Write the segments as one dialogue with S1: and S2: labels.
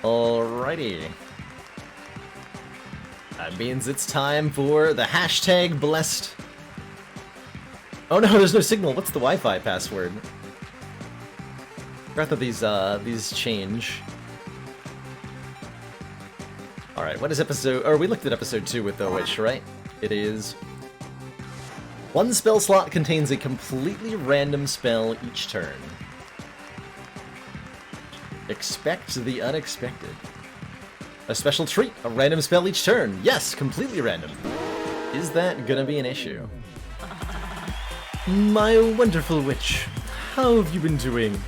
S1: Alrighty. That means it's time for the hashtag blessed. Oh no, there's no signal. What's the Wi-Fi password? Forgot that these change. Alright, what is episode... Or we looked at episode 2 with The Witch, right? It is... One spell slot contains a completely random spell each turn. Expect the unexpected. A special treat, a random spell each turn. Yes, completely random. Is that gonna be an issue? My wonderful witch, how have you been doing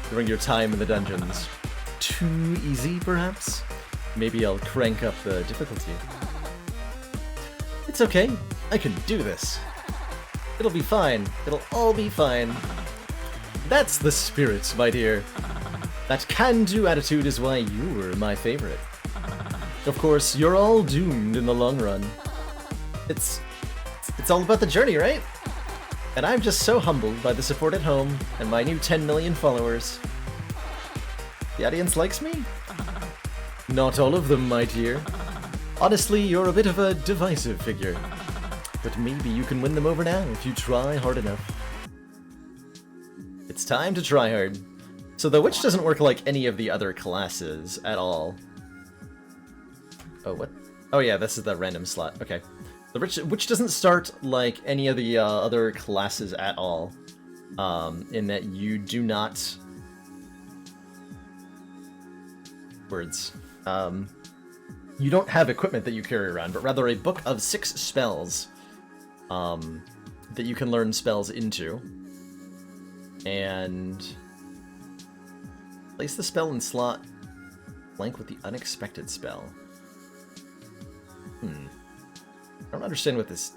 S1: during your time in the dungeons? Too easy, perhaps? Maybe I'll crank up the difficulty. It's okay, I can do this. It'll be fine, it'll all be fine. That's the spirit, my dear. That can-do attitude is why you were my favorite. Of course, you're all doomed in the long run. It's all about the journey, right? And I'm just so humbled by the support at home and my new 10 million followers. The audience likes me? Not all of them, my dear. Honestly, you're a bit of a divisive figure. But maybe you can win them over now if you try hard enough. It's time to try hard. So the witch doesn't work like any of the other classes at all. Oh, what? Oh yeah, this is the random slot. Okay. The witch doesn't start like any of the other classes at all. In that you do not... Words. You don't have equipment that you carry around, but rather a book of 6 spells that you can learn spells into. And place the spell in slot blank with the unexpected spell. I don't understand what this...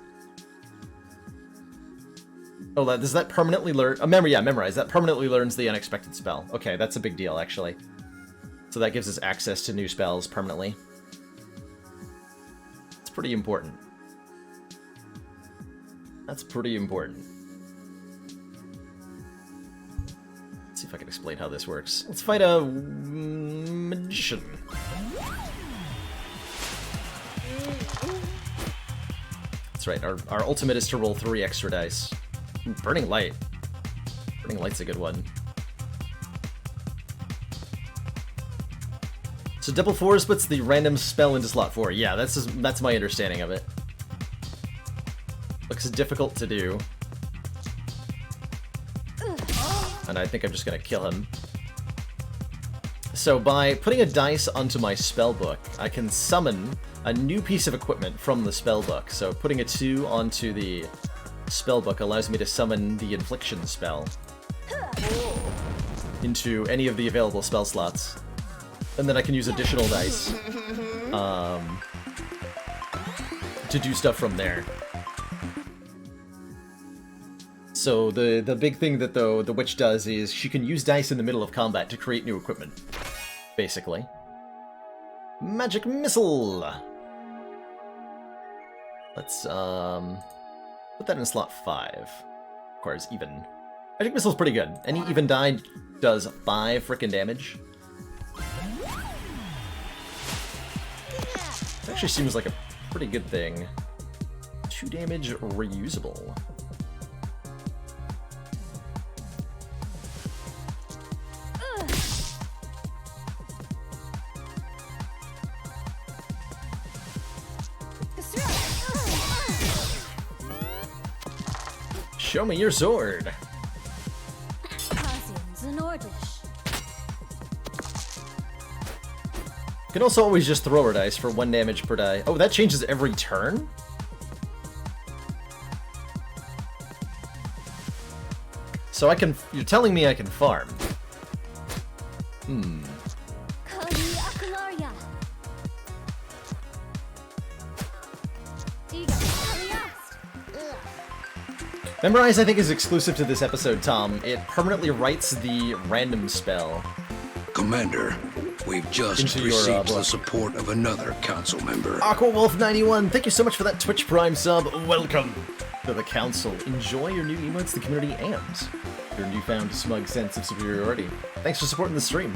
S1: Oh, does that permanently learn... memorize. That permanently learns the unexpected spell. Okay, that's a big deal, actually. So that gives us access to new spells permanently. It's pretty important. That's pretty important. Let's see if I can explain how this works. Let's fight a magician. That's right, our ultimate is to roll 3 extra dice. Ooh, Burning Light. Burning Light's a good one. So double 4 puts the random spell into slot 4. Yeah, that's my understanding of it. Looks difficult to do. And I think I'm just gonna kill him. So by putting a dice onto my spellbook, I can summon a new piece of equipment from the spellbook. So putting a 2 onto the spellbook allows me to summon the infliction spell into any of the available spell slots. And then I can use additional dice to do stuff from there. So the big thing that the witch does is she can use dice in the middle of combat to create new equipment, basically. Magic Missile! Let's put that in slot 5. Requires even. Magic Missile's pretty good. Any even die does 5 frickin' damage. It actually seems like a pretty good thing. 2 damage reusable. Show me your sword! You can also always just throw her dice for 1 damage per die. Oh, that changes every turn? So I can... You're telling me I can farm. Memorize, I think, is exclusive to this episode, Tom. It permanently writes the random spell.
S2: Commander, we've just received the support of another council member.
S1: AquaWolf91, thank you so much for that Twitch Prime sub. Welcome to the council. Enjoy your new emotes, the community, and your newfound smug sense of superiority. Thanks for supporting the stream.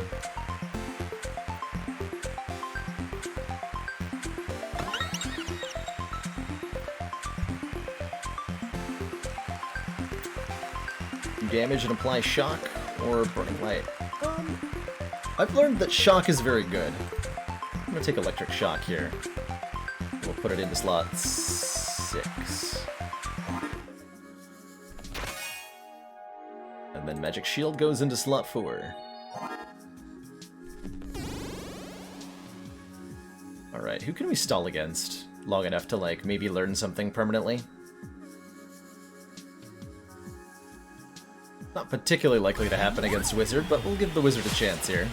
S1: damage and apply shock, or burning light? I've learned that shock is very good. I'm gonna take electric shock here. We'll put it into slot 6. And then magic shield goes into slot 4. Alright, who can we stall against long enough to, like, maybe learn something permanently? Not particularly likely to happen against Wizard, but we'll give the Wizard a chance here.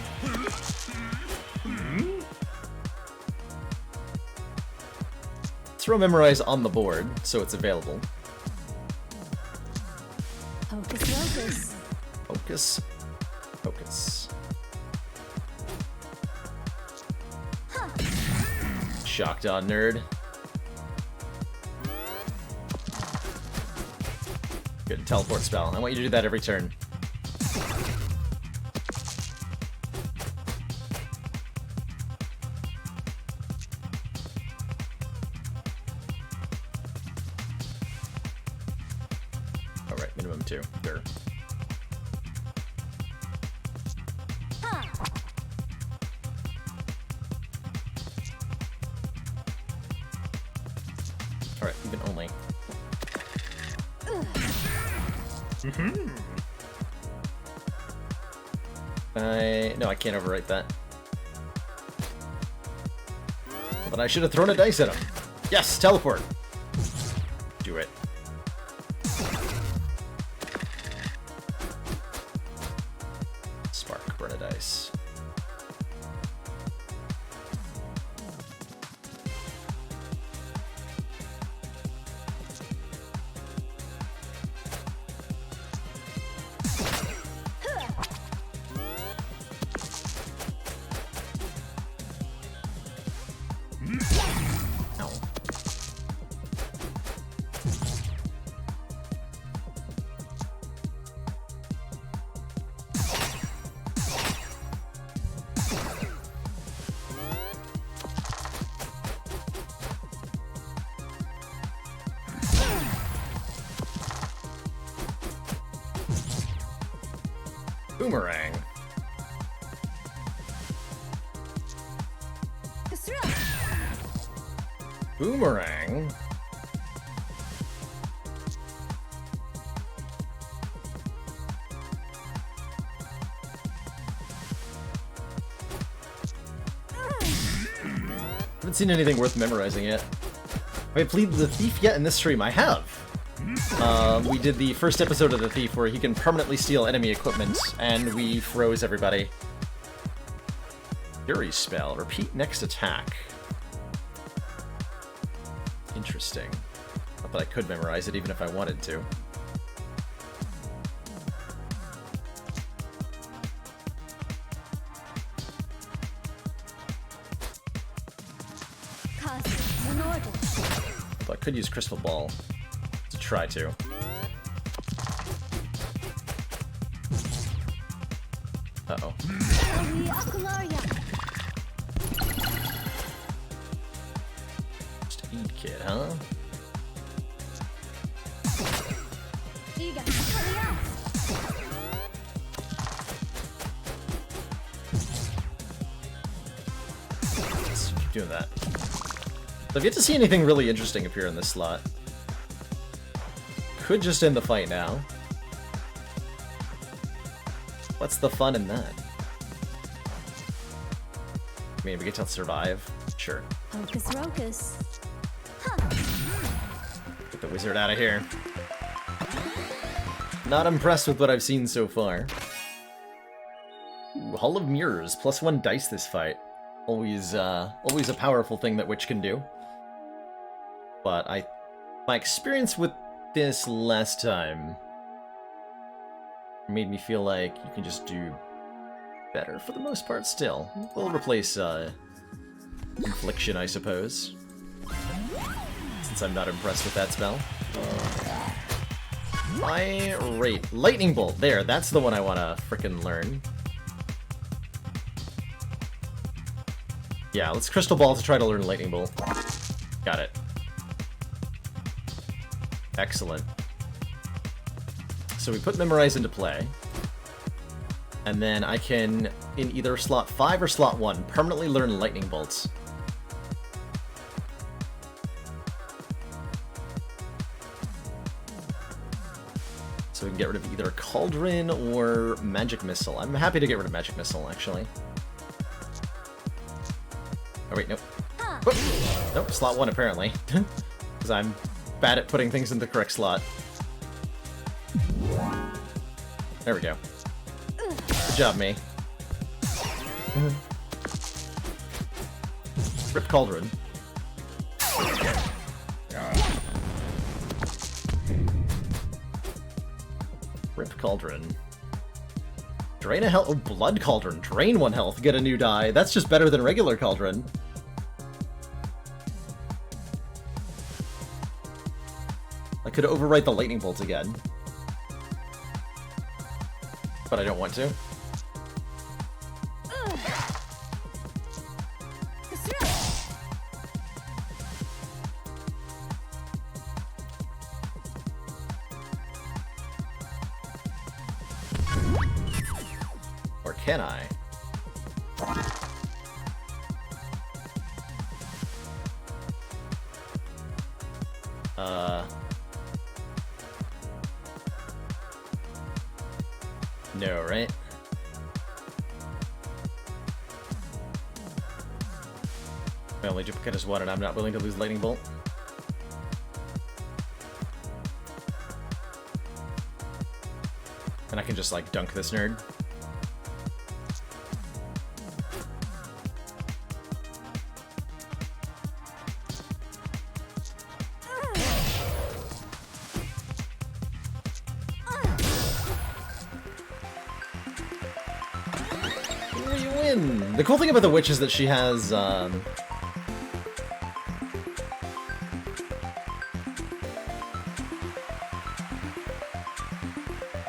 S1: Throw Memorize on the board, so it's available.
S3: Hocus Pocus.
S1: Hocus Pocus. Shocked on nerd. Good teleport spell. I want you to do that every turn. Alright, minimum 2. Sure. Alright, even only. No, I can't overwrite that. Well, then I should have thrown a dice at him. Yes, teleport. Do it. Spark, burn a dice. Boomerang. Boomerang? Haven't seen anything worth memorizing yet. Have I played the Thief yet in this stream? I have. We did the first episode of the Thief where he can permanently steal enemy equipment, and we froze everybody. Fury spell. Repeat next attack. Interesting. Not that I could memorize it even if I wanted to. Although I could use Crystal Ball to try to. Uh-oh. Just eat, kid, huh? Let's keep doing that. So I've yet to see anything really interesting appear in this slot. Could just end the fight now. What's the fun in that? I mean, we get to survive. Sure.
S3: Hocus Rocus.
S1: Get the wizard out of here. Not impressed with what I've seen so far. Ooh, Hall of Mirrors, +1 dice this fight. Always a powerful thing that Witch can do. But my experience with this last time made me feel like you can just do better for the most part still. We'll replace Infliction, I suppose. Since I'm not impressed with that spell. Irate. Lightning Bolt. There, that's the one I want to frickin' learn. Yeah, let's Crystal Ball to try to learn Lightning Bolt. Got it. Excellent. So we put Memorize into play. And then I can, in either slot 5 or slot 1, permanently learn Lightning Bolts. So we can get rid of either Cauldron or Magic Missile. I'm happy to get rid of Magic Missile, actually. Oh wait, nope. Whoop. Nope, slot 1 apparently. Because I'm bad at putting things in the correct slot. There we go. Good job, me. Rip Cauldron. Rip Cauldron. Drain a health. Oh, Blood Cauldron. Drain 1 health. Get a new die. That's just better than regular Cauldron. I could overwrite the Lightning Bolt again. But I don't want to. Or can I? No, right? My only duplicate is 1 and I'm not willing to lose Lightning Bolt. And I can just, like, dunk this nerd. You win! The cool thing about the witch is that she has,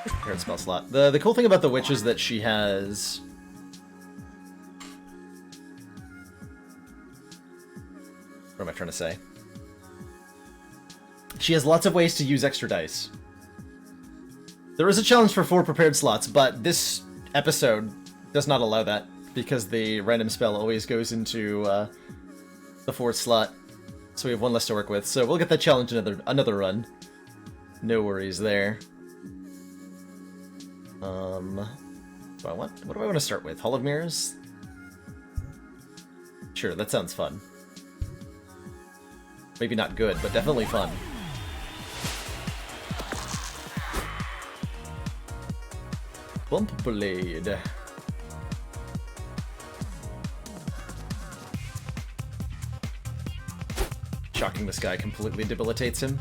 S1: Prepared spell slot. The cool thing about the witch is that she has... What am I trying to say? She has lots of ways to use extra dice. There is a challenge for 4 prepared slots, but this episode does not allow that, because the random spell always goes into the 4th slot. So we have 1 less to work with, so we'll get that challenge another run. No worries there. What do I want to start with? Hall of Mirrors? Sure, that sounds fun. Maybe not good, but definitely fun. Bump Blade. Shocking this guy completely debilitates him.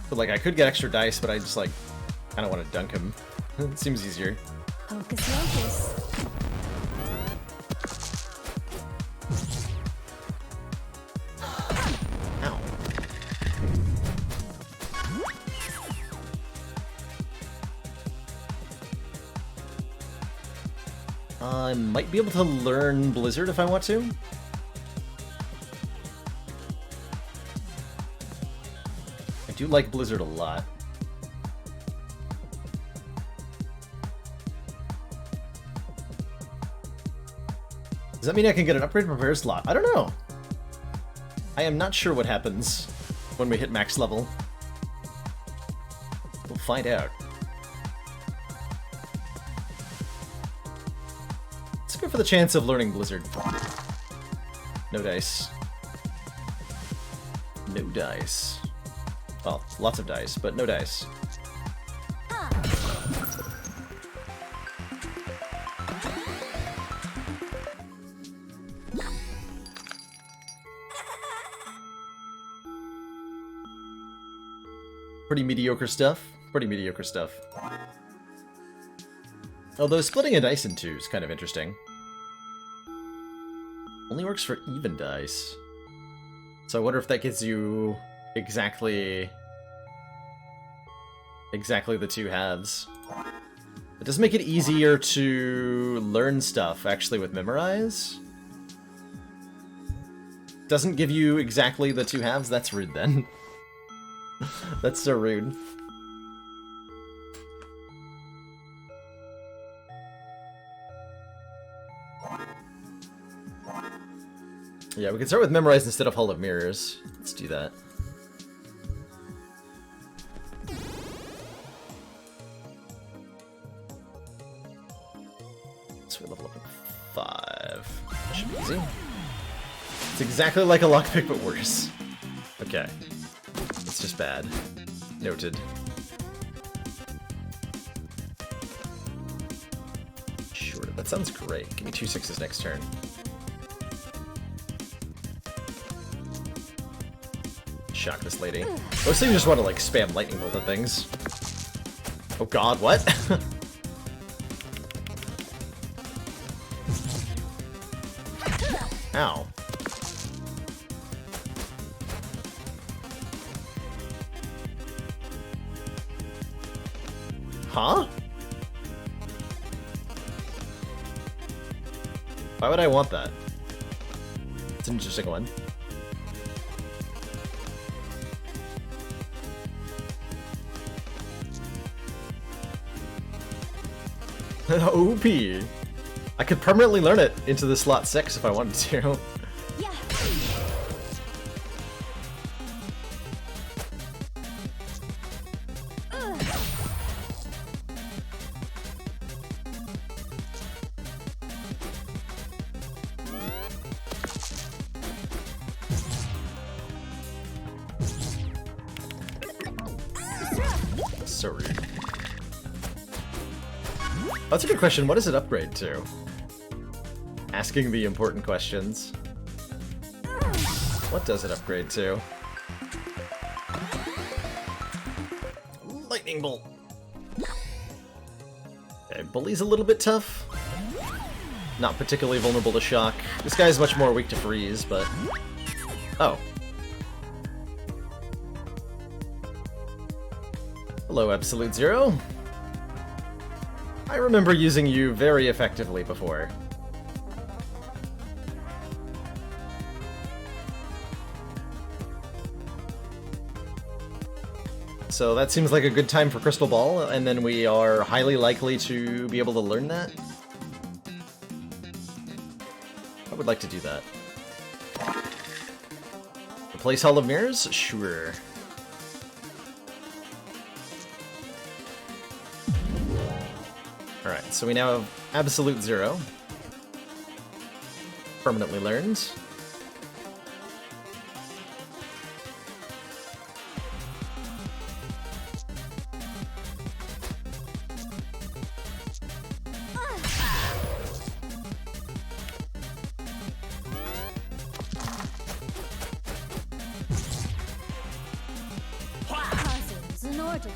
S1: But, like, I could get extra dice, but I just, like, kind of want to dunk him. It seems easier.
S3: Hocus Pocus.
S1: Ow. I might be able to learn Blizzard if I want to. I do like Blizzard a lot. Does that mean I can get an upgrade prepare slot? I don't know. I am not sure what happens when we hit max level. We'll find out. Let's go for the chance of learning Blizzard. No dice. No dice. Well, lots of dice, but no dice. Pretty mediocre stuff. Pretty mediocre stuff. Although splitting a dice in two is kind of interesting. Only works for even dice. So I wonder if that gives you exactly the two halves. It does make it easier to learn stuff, actually, with Memorize. Doesn't give you exactly the two halves? That's rude, then. That's so rude. Yeah, we can start with Memorize instead of Hall of Mirrors. Let's do that. So we level up at 5. That should be easy. It's exactly like a lockpick, but worse. Okay. It's just bad. Noted. Sure, that sounds great. Give me 2 6s next turn. Shock this lady. Most things just want to, like, spam lightning bolt at things. Oh god, what? Ow. Huh? Why would I want that? It's an interesting one. OP. I could permanently learn it into the slot 6 if I wanted to.
S3: Yeah.
S1: So rude. That's a good question. What does it upgrade to? Asking the important questions. What does it upgrade to? Lightning bolt. Okay, bully's a little bit tough. Not particularly vulnerable to shock. This guy's much more weak to freeze, but... Oh. Hello, Absolute Zero. I remember using you very effectively before. So that seems like a good time for Crystal Ball, and then we are highly likely to be able to learn that. I would like to do that. Replace Hall of Mirrors? Sure. Alright, so we now have Absolute Zero. Permanently learned.
S3: Cousins in order.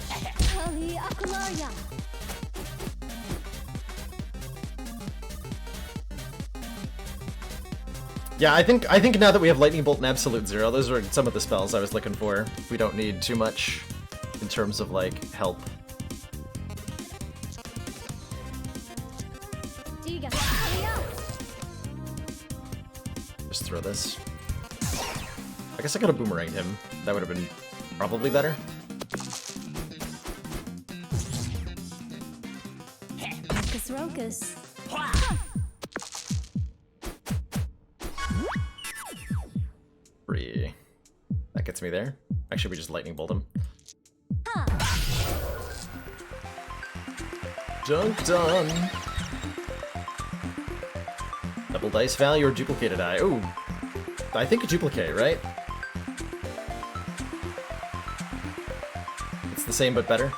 S3: Ali Akularia.
S1: Yeah, I think now that we have Lightning Bolt and Absolute Zero, those are some of the spells I was looking for. We don't need too much in terms of, like, help. Just throw this. I guess I could have boomeranged him. That would have been probably better.
S3: Rocus Rocus.
S1: Free. That gets me there. Actually, we just Lightning Bolt him. Dunk done. Double dice value or duplicated eye? Ooh. I think a duplicate, right? It's the same but better.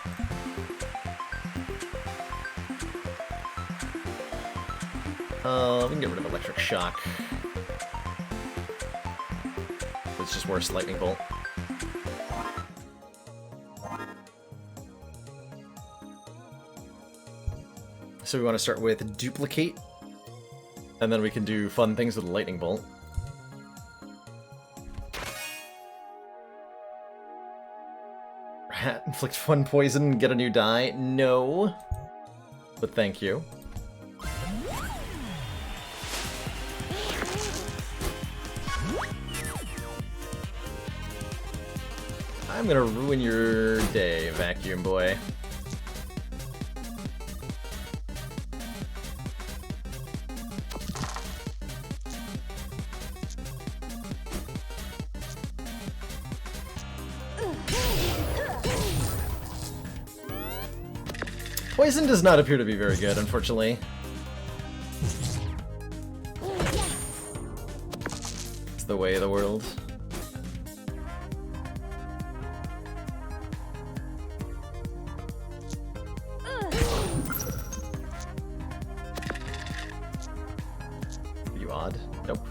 S1: We can get rid of Electric Shock. It's just worse, Lightning Bolt. So we want to start with duplicate, and then we can do fun things with a lightning bolt. Rat, inflict 1 poison, get a new die. No. But thank you. I'm gonna ruin your day, vacuum boy. Poison does not appear to be very good, unfortunately. It's the way of the world. Are you odd? Nope.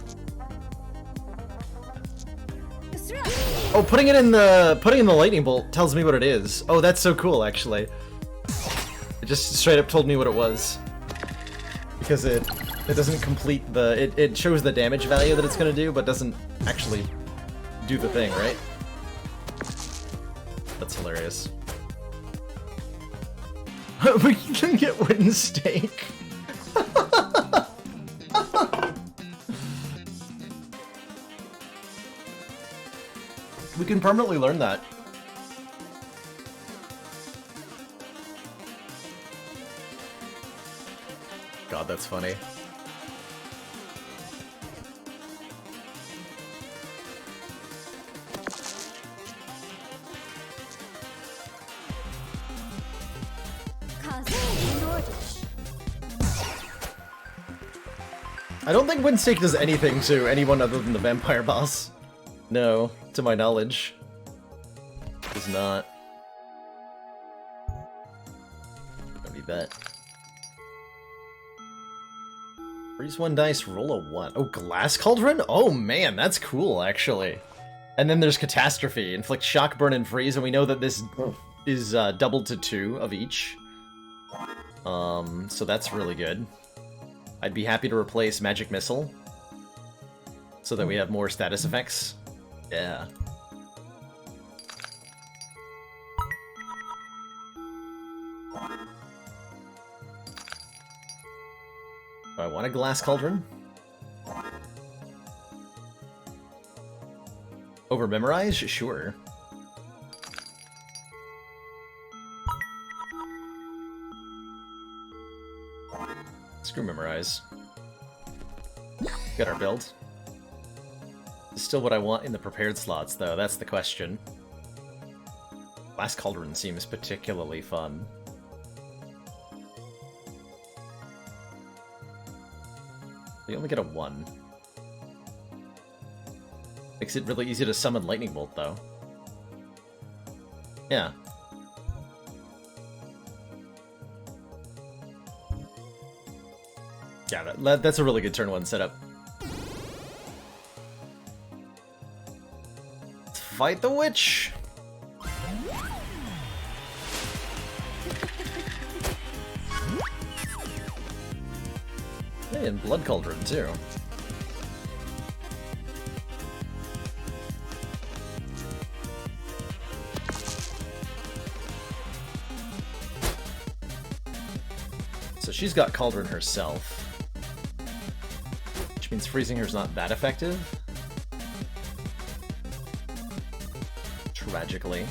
S1: Oh, putting in the lightning bolt tells me what it is. Oh, that's so cool, actually. It just straight up told me what it was. Because it doesn't complete the... It shows the damage value that it's gonna do, but doesn't actually do the thing, right? That's hilarious. We can get wooden stake. We can permanently learn that. God, that's funny. I don't think Wind Stake does anything to anyone other than the vampire boss. No, to my knowledge. It does not. Don't need that. Freeze 1 dice, roll a 1. Oh, Glass Cauldron? Oh man, that's cool, actually. And then there's Catastrophe. Inflict shock, burn, and freeze, and we know that this is doubled to 2 of each. So that's really good. I'd be happy to replace Magic Missile, so that we have more status effects. Yeah. Do I want a Glass Cauldron? Over Memorize? Sure. Screw Memorize. Got our build. It's still what I want in the prepared slots, though. That's the question. Glass Cauldron seems particularly fun. We only get a 1. Makes it really easy to summon Lightning Bolt, though. Yeah. Yeah, that's a really good turn 1 setup. Let's fight the witch! Hey, and Blood Cauldron, too. So she's got Cauldron herself. Which means freezing her's not that effective. Tragically.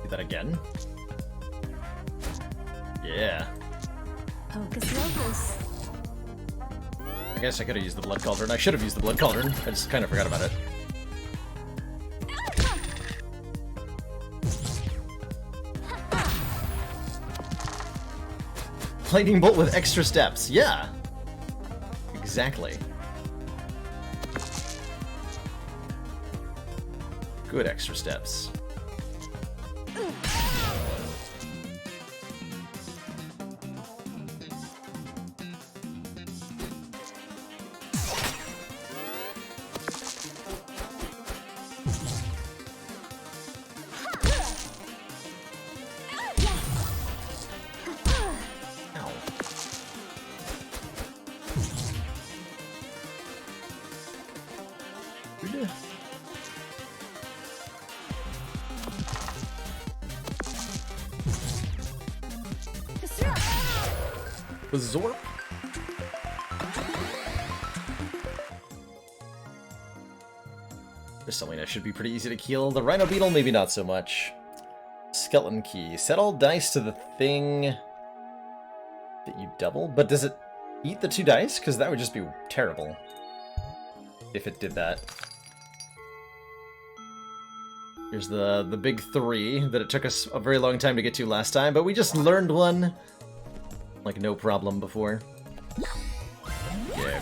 S1: Do that again. Yeah.
S3: Hocus Locus.
S1: I guess I could have used the Blood Cauldron. I should have used the Blood Cauldron. I just kind of forgot about it. Lightning Bolt with extra steps. Yeah. Exactly. Good extra steps. Ow. Zorp. Crystalina should be pretty easy to kill. The Rhino Beetle, maybe not so much. Skeleton Key. Set all dice to the thing that you double, but does it eat the 2 dice? Because that would just be terrible if it did that. Here's the big 3 that it took us a very long time to get to last time, but we just learned one like no problem before. Yeah.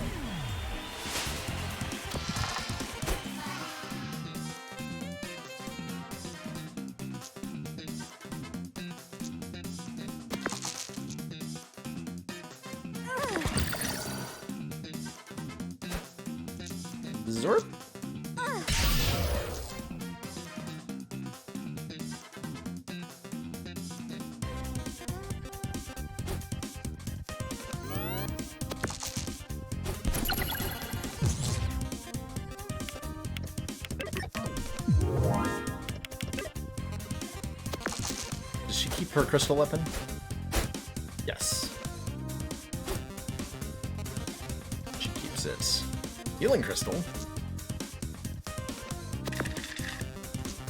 S1: Zorp. Does she keep her crystal weapon? Yes. She keeps it. Healing crystal.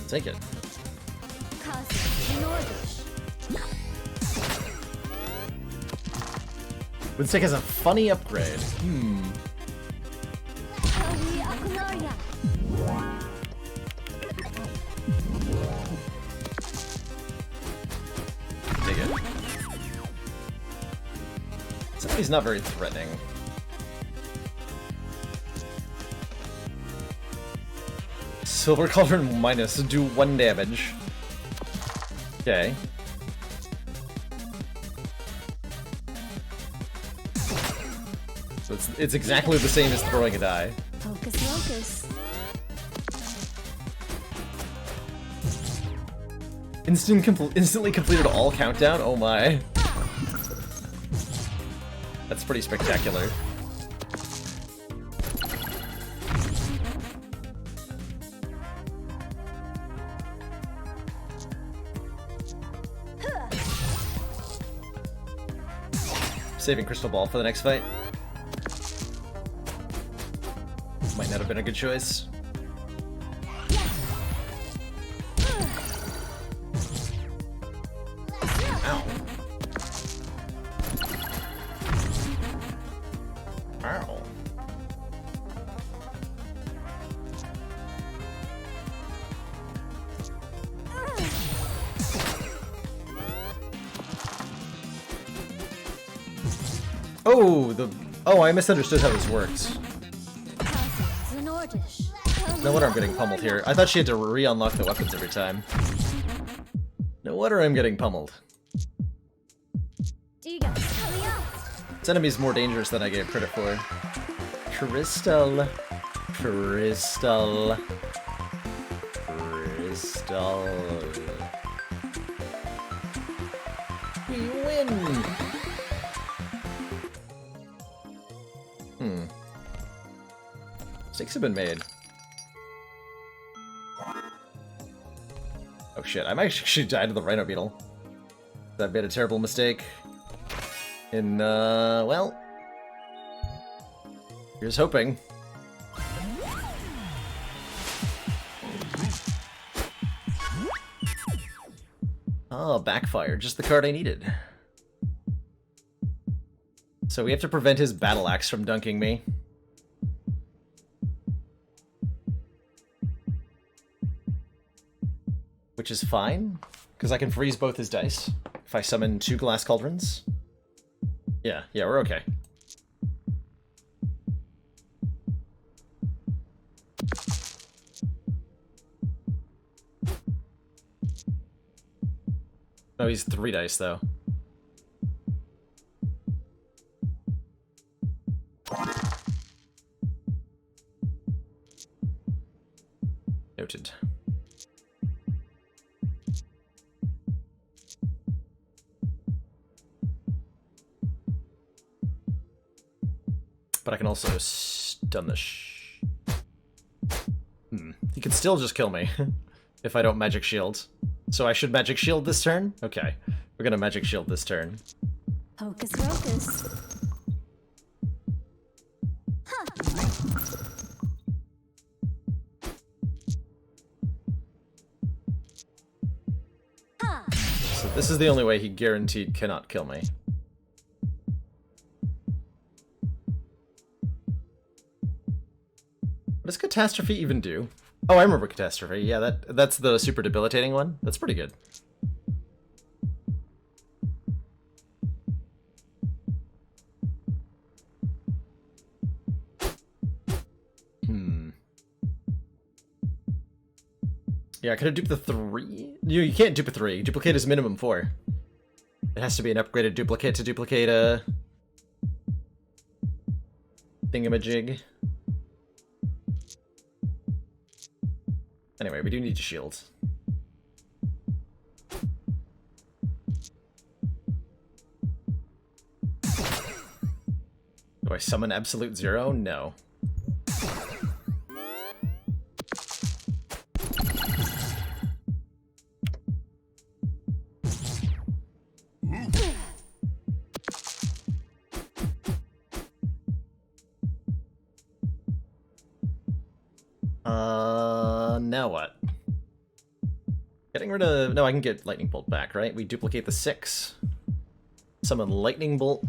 S1: Take it. Would take as a funny upgrade. Take it. Somebody's not very threatening. Silver Cauldron minus, do 1 damage. Okay. So it's exactly the same as throwing a die.
S3: Focus, focus.
S1: Instantly completed all countdown? Oh my. That's pretty spectacular. Saving Crystal Ball for the next fight. Might not have been a good choice. Ow. Ow. Oh, I misunderstood how this works. No wonder I'm getting pummeled here. I thought she had to re-unlock the weapons every time. No wonder I'm getting pummeled. This enemy's more dangerous than I gave credit for. Crystal. Crystal. Crystal. We win! Mistakes have been made. Oh shit, I might actually die to the Rhino Beetle. I've made a terrible mistake. Well... Here's hoping. Oh, backfire. Just the card I needed. So we have to prevent his battle axe from dunking me. Which is fine, because I can freeze both his dice if I summon 2 glass cauldrons. Yeah, we're okay. Oh, he's 3 dice, though. Noted. But I can also stun the He can still just kill me if I don't magic shield. So I should magic shield this turn? Okay. We're gonna magic shield this turn.
S3: Hocus pocus.
S1: So this is the only way he guaranteed cannot kill me. What does Catastrophe even do? Oh, I remember Catastrophe. Yeah, that's the super debilitating one. That's pretty good. Yeah, I could have duped the 3. You can't dupe a 3. Duplicate is minimum 4. It has to be an upgraded duplicate to duplicate a thingamajig. Anyway, we do need to shield. Do I summon Absolute Zero? No. Now what? Getting rid of... No, I can get Lightning Bolt back, right? We duplicate the 6. Summon Lightning Bolt.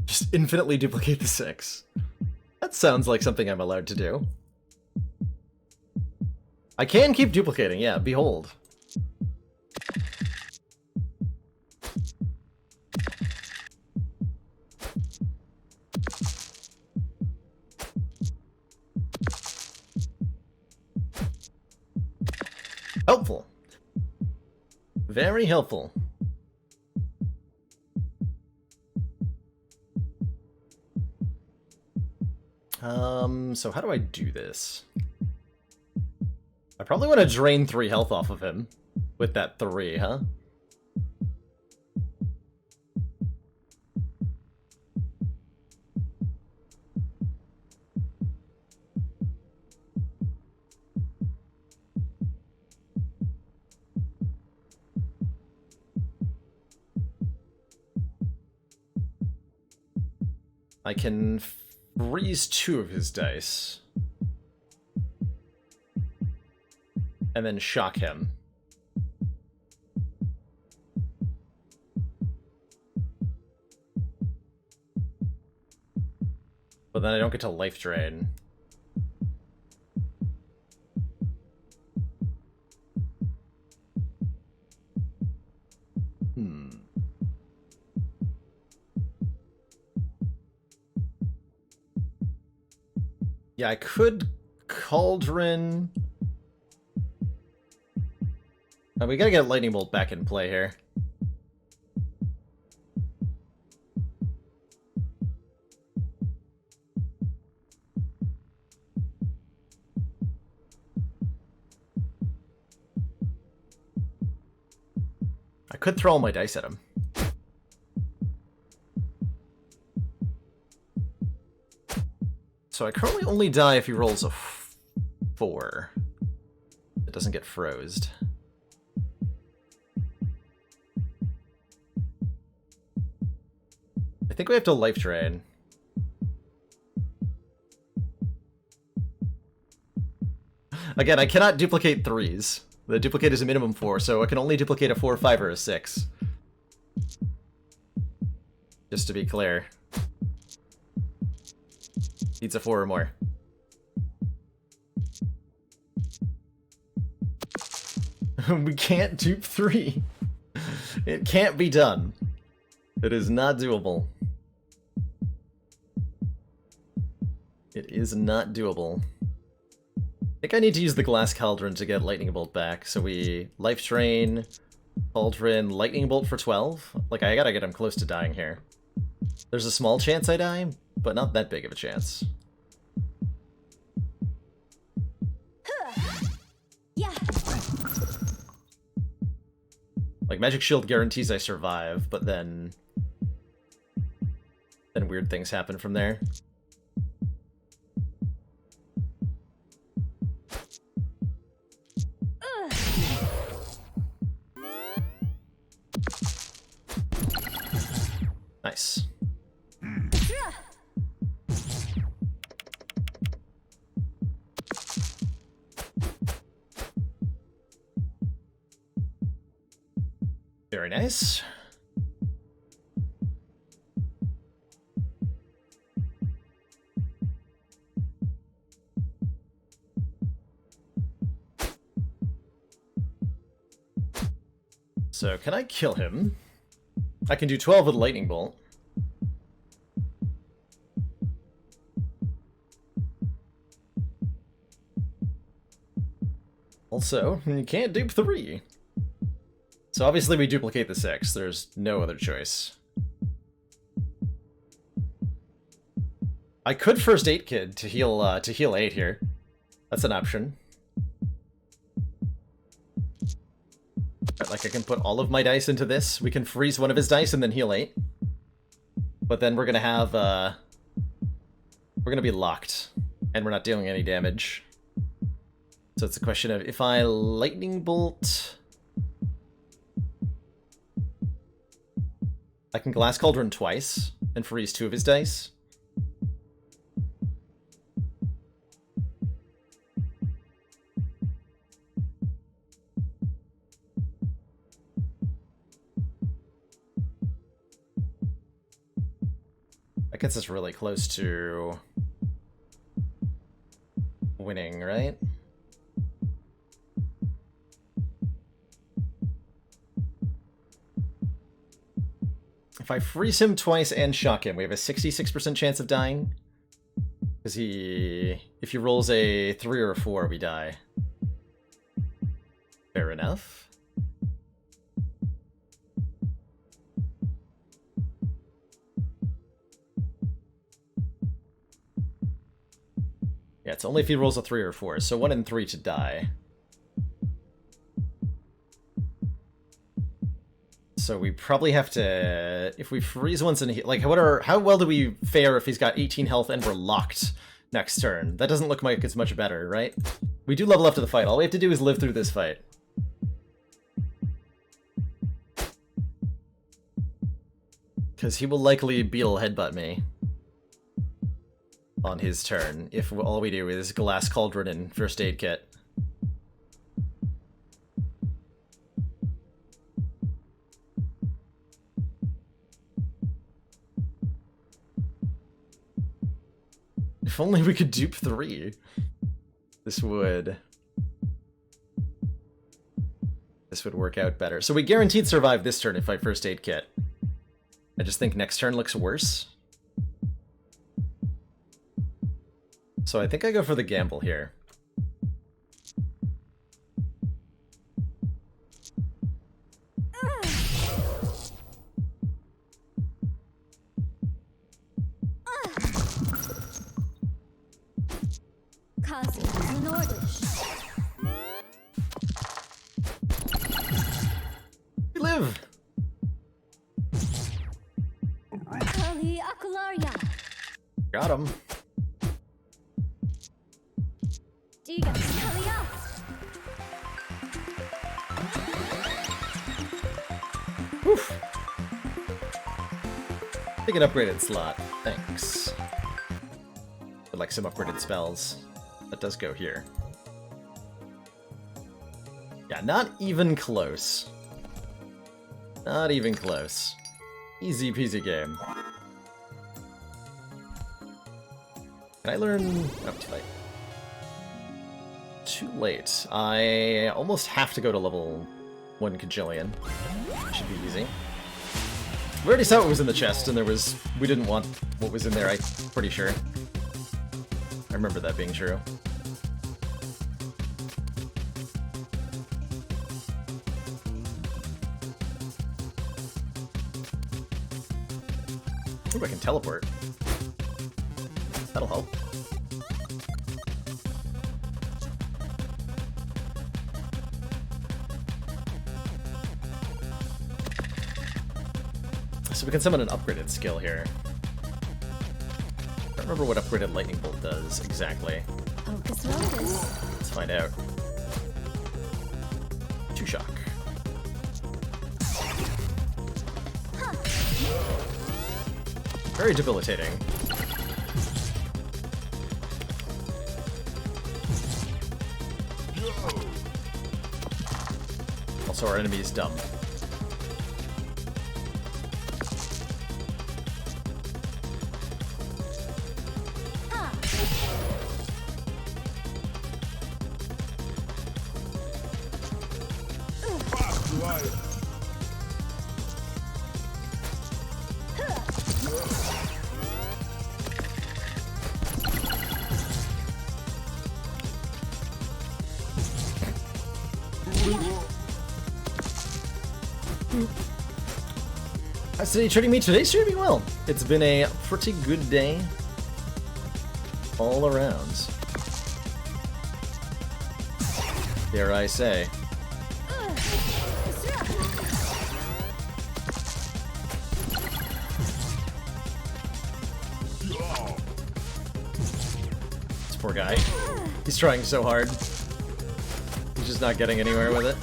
S1: Just infinitely duplicate the 6. That sounds like something I'm allowed to do. I can keep duplicating, yeah, behold. Helpful. Very helpful. So how do I do this? I probably want to drain 3 health off of him with that 3, huh? I can freeze 2 of his dice. And then shock him. But then I don't get to life drain. Yeah, I could Cauldron... we gotta get Lightning Bolt back in play here. I could throw all my dice at him. So I currently only die if he rolls a 4. It doesn't get frozed. I think we have to life drain. Again, I cannot duplicate 3s. The duplicate is a minimum 4, so I can only duplicate a 4, 5, or a 6. Just to be clear. Needs a 4 or more. We can't dupe 3. It can't be done. It is not doable. It is not doable. I think I need to use the Glass Cauldron to get Lightning Bolt back. So we Life Drain, Cauldron, Lightning Bolt for 12. Like, I gotta get him close to dying here. There's a small chance I die, but not that big of a chance.
S3: Yeah.
S1: Like, Magic Shield guarantees I survive, but then weird things happen from there. Nice. Very nice. So, can I kill him? I can do 12 with Lightning Bolt. Also, you can't dupe 3. So obviously we duplicate the 6. There's no other choice. I could first aid Kid to heal 8 here. That's an option. Like, I can put all of my dice into this. We can freeze one of his dice and then heal 8. But then we're gonna have, we're gonna be locked. And we're not dealing any damage. So it's a question of, if I Lightning Bolt... I can Glass Cauldron twice and freeze 2 of his dice. That gets us really close to winning, right? If I freeze him twice and shock him, we have a 66% chance of dying. Because if he rolls a 3 or a 4, we die. Fair enough. Yeah, it's only if he rolls a 3 or 4, so 1 in 3 to die. So we probably have to, if we freeze once and like, how well do we fare if he's got 18 health and we're locked next turn? That doesn't look like it's much better, right? We do level up to the fight. All we have to do is live through this fight. Because he will likely beetle headbutt me on his turn if all we do is Glass Cauldron and First Aid Kit. If only we could dupe 3. This would work out better. So we guaranteed survive this turn if I First Aid Kit. I just think next turn looks worse. So I think I go for the gamble here. We live! Got him. Oof. Take an upgraded slot. Thanks. Would like some upgraded spells. That does go here. Yeah, not even close. Not even close. Easy peasy game. Can I learn... Oh, too late. Too late. I almost have to go to level 1 kajillion. Should be easy. We already saw what was in the chest, and we didn't want what was in there, I'm pretty sure. I remember that being true. Ooh, I can teleport. That'll help. So we can summon an upgraded skill here. I don't remember what upgraded lightning bolt does exactly.
S3: Hocus Pocus.
S1: Let's find out. 2 shock. Very debilitating. Also, our enemy is dumb. How's today treating me? Today's treating me well. It's been a pretty good day all around. Dare I say. This poor guy. He's trying so hard. He's just not getting anywhere with it.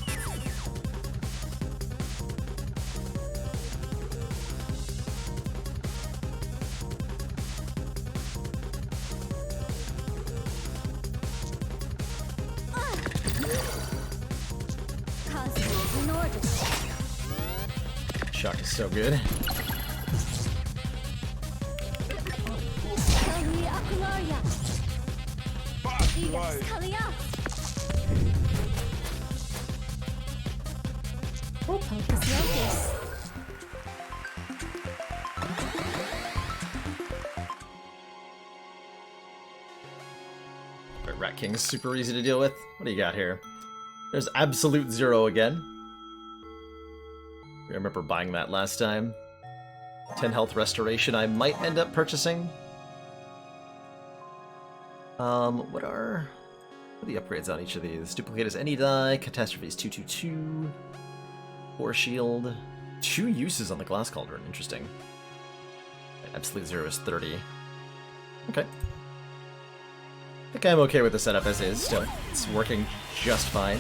S1: Shock is so good. Rat King is super easy to deal with. What do you got here? There's Absolute Zero again. I remember buying that last time. 10 health restoration I might end up purchasing. What are the upgrades on each of these? Duplicate is any die, Catastrophe is 222, Force Shield, 2 uses on the Glass Cauldron, interesting. And Absolute Zero is 30. Okay. I think I'm okay with the setup as is still. It's working just fine.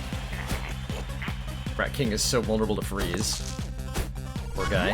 S1: Rat King is so vulnerable to freeze. Poor guy.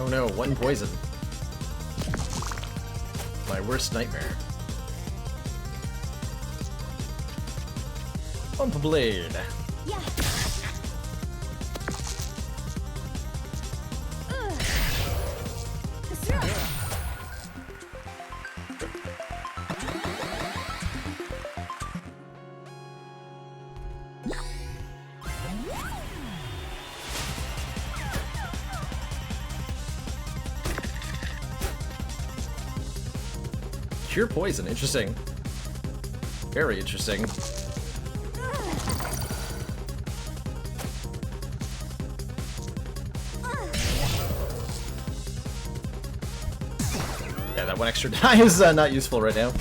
S1: Oh no, 1 poison. My worst nightmare. Bump Blade.
S3: Yeah.
S1: Cure poison, interesting. Very interesting. Yeah, that 1 extra die is not useful right now.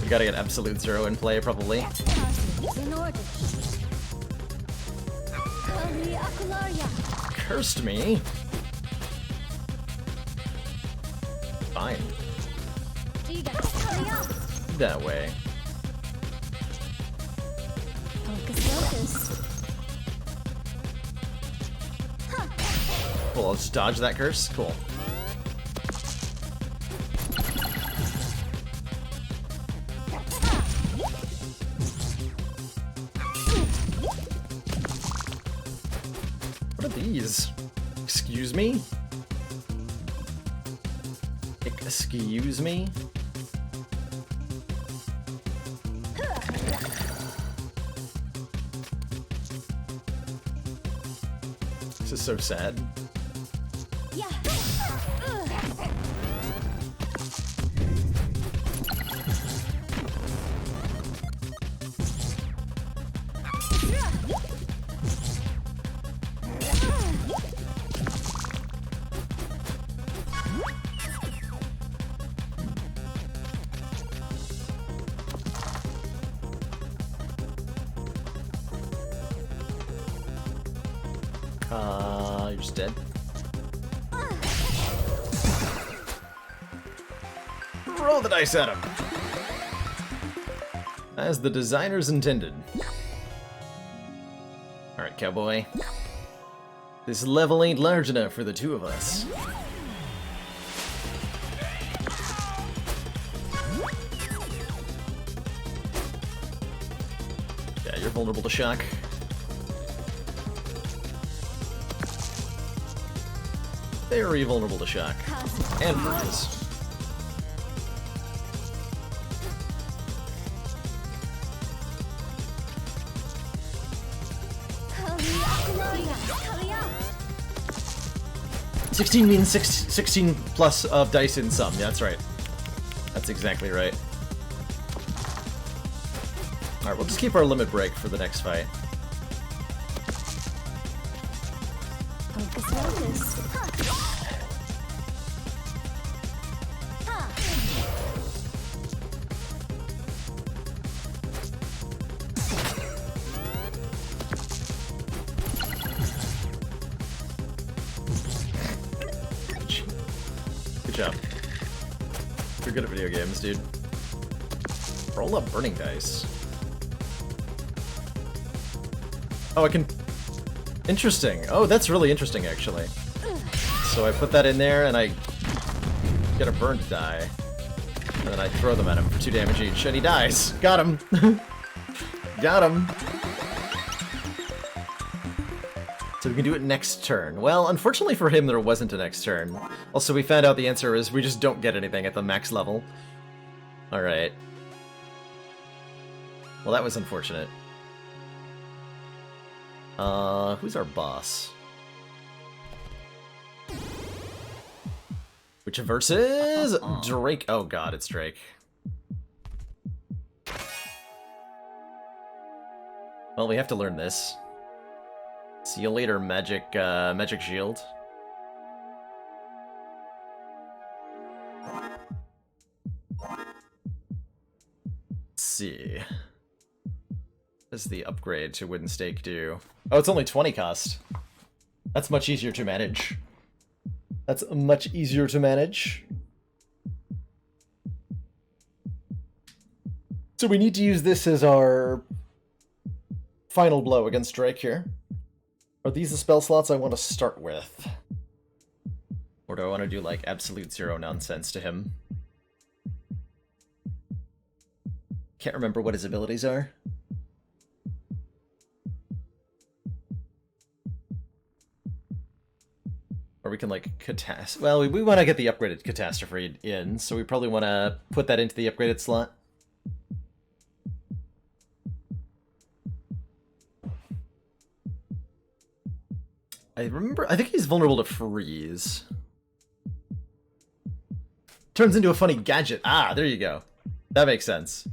S1: We gotta get Absolute Zero in play, probably.
S3: Kali Akularia.
S1: Cursed me. Fine.
S3: Giga Kalia.
S1: That way.
S3: Focus, focus.
S1: Cool, I'll just dodge that curse. Cool. What are these? Excuse me? Excuse me? This is so sad.
S3: Yeah.
S1: You're just dead. Roll the dice at him! As the designers intended. Alright, cowboy. This level ain't large enough for the two of us. Yeah, you're vulnerable to shock. Very vulnerable to shock. And freeze.
S3: Kali Akularia. Kalia.
S1: 16 means 16 plus of dice in sum. Yeah, that's right. That's exactly right. Alright, we'll just keep our limit break for the next fight.
S3: Focus, focus.
S1: Good job. You're good at video games, dude. Roll up burning dice. Oh, I can... Interesting. Oh, that's really interesting, actually. So I put that in there, and I get a burned die. And then I throw them at him for 2 damage each, and he dies! Got him! Got him! So we can do it next turn. Well, unfortunately for him, there wasn't a next turn. Also, we found out the answer is we just don't get anything at the max level. Alright. Well, that was unfortunate. Who's our boss? Which versus Drake. Oh god, it's Drake. Well, we have to learn this. See you later, magic shield. Let's see. What does the upgrade to Wooden Stake do? Oh, it's only 20 cost. That's much easier to manage. That's much easier to manage. So we need to use this as our final blow against Drake here. Are these the spell slots I want to start with? Or do I want to do, like, absolute zero nonsense to him? Can't remember what his abilities are. Or we can, like, catastrophe. Well, we want to get the upgraded catastrophe in, so we probably want to put that into the upgraded slot. I think he's vulnerable to freeze. Turns into a funny gadget. Ah, there you go. That makes sense.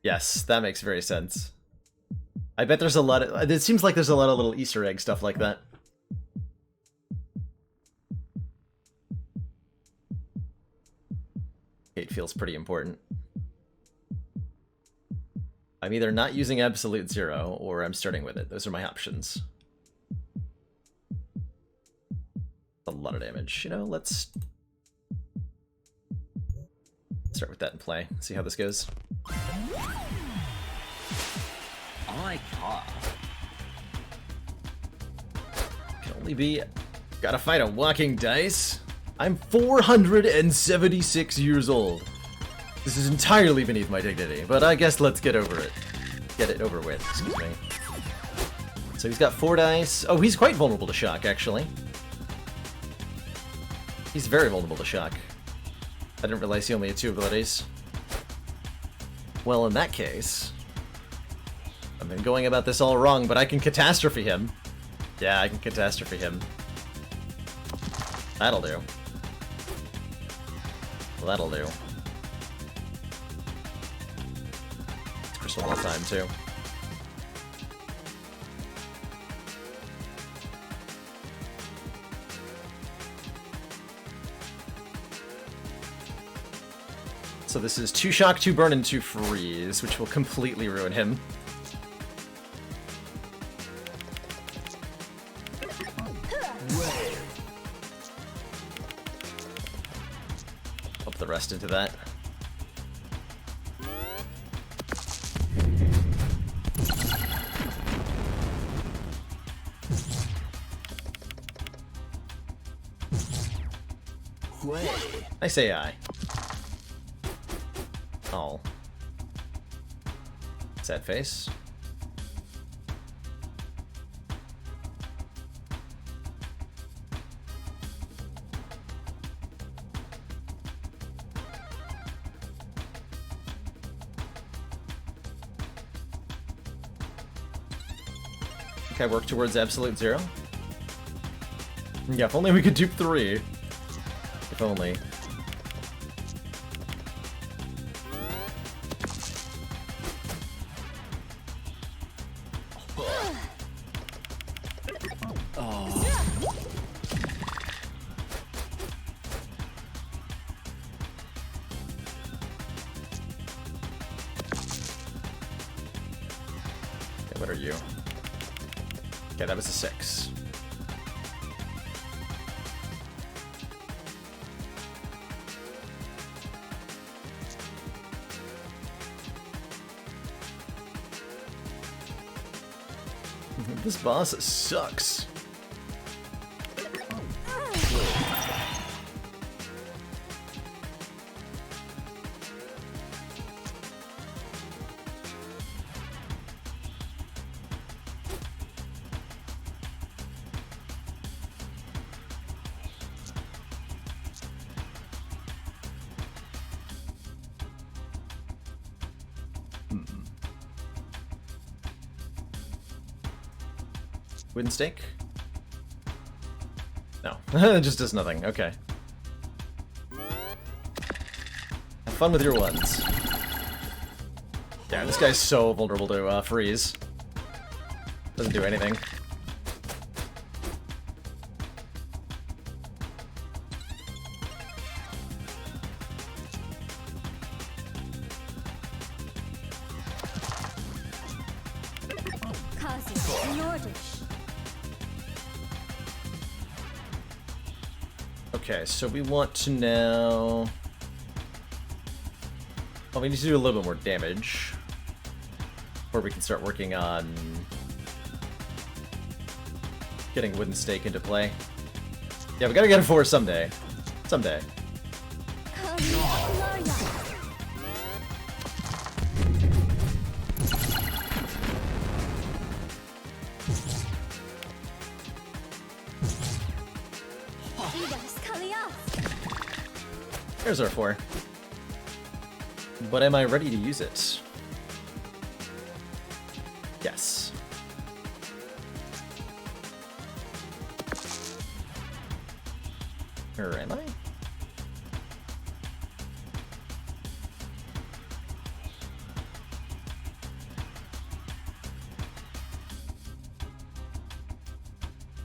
S1: Yes, that makes very sense. I bet there's a lot of... It seems like there's a lot of little Easter egg stuff like that. It feels pretty important. I'm either not using absolute zero, or I'm starting with it. Those are my options. A lot of damage. You know, let's start with that in play. See how this goes.
S4: I can't.
S1: Can only be... Gotta fight a walking dice? I'm 476 years old. This is entirely beneath my dignity, but I guess let's get over it. Get it over with, excuse me. So he's got 4 dice. Oh, he's quite vulnerable to shock, actually. He's very vulnerable to shock. I didn't realize he only had 2 abilities. Well, in that case... I've been going about this all wrong, but I can catastrophe him. Yeah, I can catastrophe him. That'll do. That'll do. It's crystal ball time, too. So this is 2 shock, 2 burn, and 2 freeze, which will completely ruin him. Up the rest into that. Nice AI. Oh. Sad face. Okay, work towards absolute 0. Yeah, if only we could dupe 3. If only. What are you? Okay, that was a 6. This boss sucks. Wooden stake? No. It just does nothing. Okay. Have fun with your ones. Yeah, this guy's so vulnerable to freeze. Doesn't do anything. Okay, so we want to now... Well, we need to do a little bit more damage before we can start working on getting Wooden Stake into play. Yeah, we gotta get a 4 someday. Someday. There's our 4. But am I ready to use it? Yes. Or am I?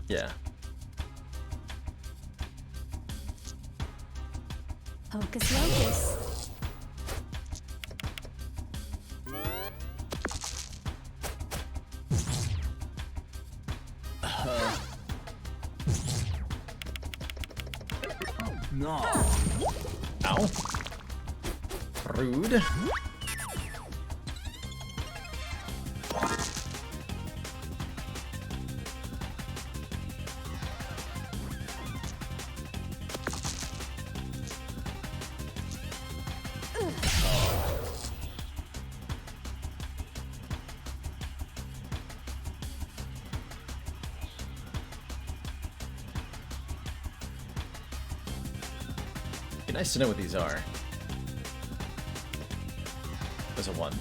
S1: Yeah.
S3: Hocus Locus.
S4: No.
S1: Ow. Rude. Be nice to know what these are. There's a 1.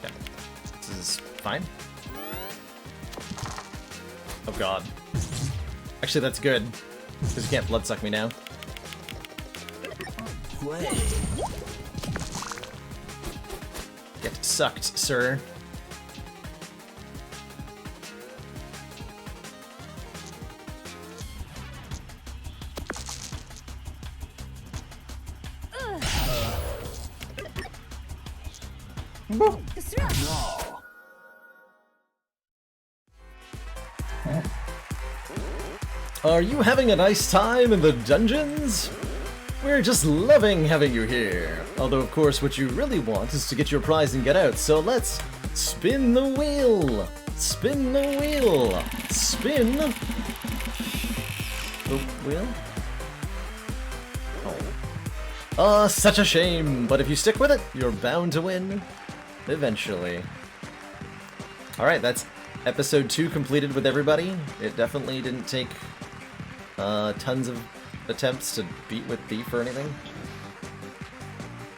S1: Okay. This is fine. Oh god. Actually, that's good. Because you can't bloodsuck me now.
S4: Play.
S1: Get sucked, sir.
S4: No.
S1: Are you having a nice time in the dungeons? We're just loving having you here. Although, of course, what you really want is to get your prize and get out, so let's spin the wheel! Spin the wheel! Spin the wheel? Oh. Such a shame, but if you stick with it, you're bound to win. Eventually. Alright, that's episode 2 completed with everybody. It definitely didn't take tons of attempts to beat with beef or anything.